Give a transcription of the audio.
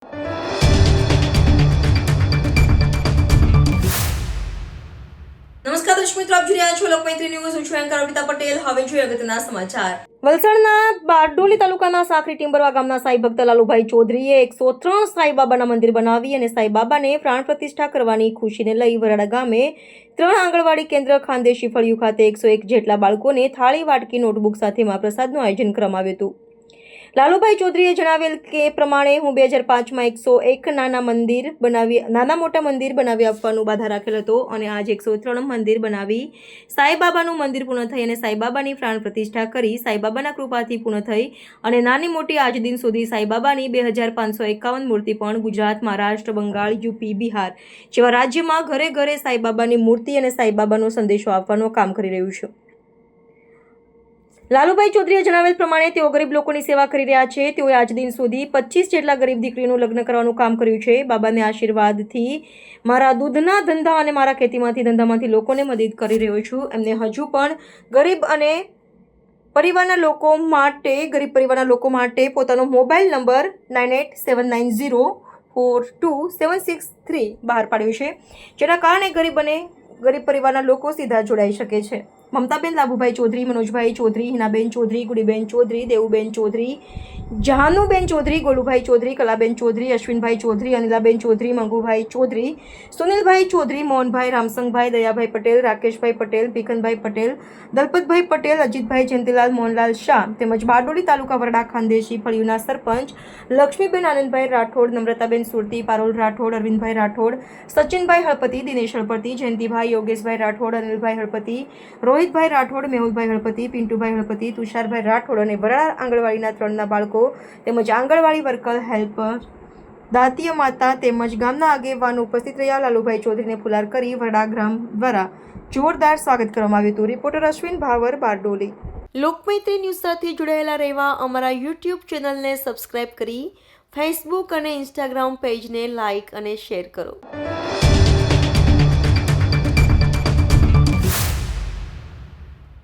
નમસ્કાર દર્શક મિત્રો, આપ જોઈ રહ્યા છો લોકમૈત્રી ન્યૂઝ. હું છું એન્કર અર્પિતા પટેલ. હવે જોઈએ અગત્યના સમાચાર. વલસાડના બારડોલી તાલુકાના સાખરી ટિંબરવા ગામના સાઈ ભક્ત લાલુભાઈ ચૌધરીએ 103 સાઈબાબાના મંદિર બનાવી અને સાઈબાબાને પ્રાણ પ્રતિષ્ઠા કરવાની ખુશીને લઈ વરાડા ગામે 3 આંગણવાડી કેન્દ્ર ખાનદેશી ફળિયું ખાતે 101 જેટલા બાળકોને થાળી વાટકી નોટબુક સાથે મહાપ્રસાદનું આયોજન કરવામાં આવ્યું હતું. લાલુભાઈ ચૌધરીએ જણાવેલ કે પ્રમાણે હું 2005માં 101 નાના મોટા મંદિર બનાવી આપવાનું બાધા રાખેલ હતો અને આજે 103 મંદિર બનાવી સાઈબાબાનું મંદિર પૂર્ણ થઈ અને સાઈબાબાની પ્રાણ પ્રતિષ્ઠા કરી સાઈબાબાના કૃપાથી પૂર્ણ થઈ અને નાની મોટી આજ દિન સુધી સાઈબાબાની 2551 મૂર્તિ પણ ગુજરાત, મહારાષ્ટ્ર, બંગાળ, યુપી, બિહાર જેવા રાજ્યમાં ઘરે ઘરે સાઈબાબાની મૂર્તિ અને સાઈબાબાનો સંદેશો આપવાનું કામ કરી રહ્યું છે. લાલુભાઈ ચૌધરીએ જણાવેલ પ્રમાણે તેઓ ગરીબ લોકોની સેવા કરી રહ્યા છે. તેઓએ આજ દિન સુધી 25 જેટલા ગરીબ દીકરીનું લગ્ન કરવાનું કામ કર્યું છે. બાબાને આશીર્વાદથી મારા દૂધના ધંધા અને મારા ખેતીમાંથી ધંધામાંથી લોકોને મદદ કરી રહ્યો છું. એમને હજુ પણ ગરીબ પરિવારના લોકો માટે પોતાનો મોબાઈલ નંબર 9879042763 બહાર પાડ્યો છે, જેના કારણે ગરીબ પરિવારના લોકો સીધા જોડાઈ શકે છે. મમતાબેન લાભુભાઈ ચૌધરી, મનોજભાઈ ચૌધરી, હિનાબેન ચૌધરી, ગુડીબેન ચૌધરી, દેવુબેન ચૌધરી, જહાનુબેન ચૌધરી, ગોલુભાઈ ચૌધરી, કલાબેન ચૌધરી, અશ્વિનભાઈ ચૌધરી, અનિલાબેન ચૌધરી, મંગુભાઈ ચૌધરી, સુનિલભાઈ ચૌધરી, મોહનભાઈ, રામસંગભાઈ, દયાભાઈ પટેલ, રાકેશભાઈ પટેલ, ભીખનભાઈ પટેલ, દલપતભાઈ પટેલ, અજીતભાઈ, જયંતિલાલ, મોહનલાલ શાહ તેમજ બારડોલી તાલુકા વરડા ખાનદેશી ફળિયુના સરપંચ લક્ષ્મીબેન આનંદભાઈ રાઠોડ, નમ્રતાબેન સુરતી, પારોલ રાઠોડ, અરવિંદભાઈ રાઠોડ, સચિનભાઈ હળપતિ, દિનેશ હળપતિ, જયંતિભાઈ, યોગેશભાઈ રાઠોડ, અનિલભાઈ હળપતિ, રોહિતભાઈ રાઠોડ, મેહુલભાઈ હળપતિ, પિન્ટુભાઈ હળપતિ, તુષારભાઈ રાઠોડ અને વરાડા આંગણવાડીના 3 બાળકો તેમજ આંગણવાડી વર્કર, હેલ્પર, દાતીય માતા તેમજ ગામના આગેવાનો ઉપસ્થિત રહ્યા. લાલુભાઈ ચૌધરીને ફુલાર કરી વરાડા ગ્રામ દ્વારા જોરદાર સ્વાગત કરવામાં આવ્યું હતું. Reporter Ashwin power, Bardoli. Lokmaitri news સાથે જોડાયેલા રહેવા અમારા યુટ્યુબ ચેનલને સબસ્ક્રાઇબ કરી ફેસબુક અને ઇન્સ્ટાગ્રામ પેજને લાઇક અને શેર કરો.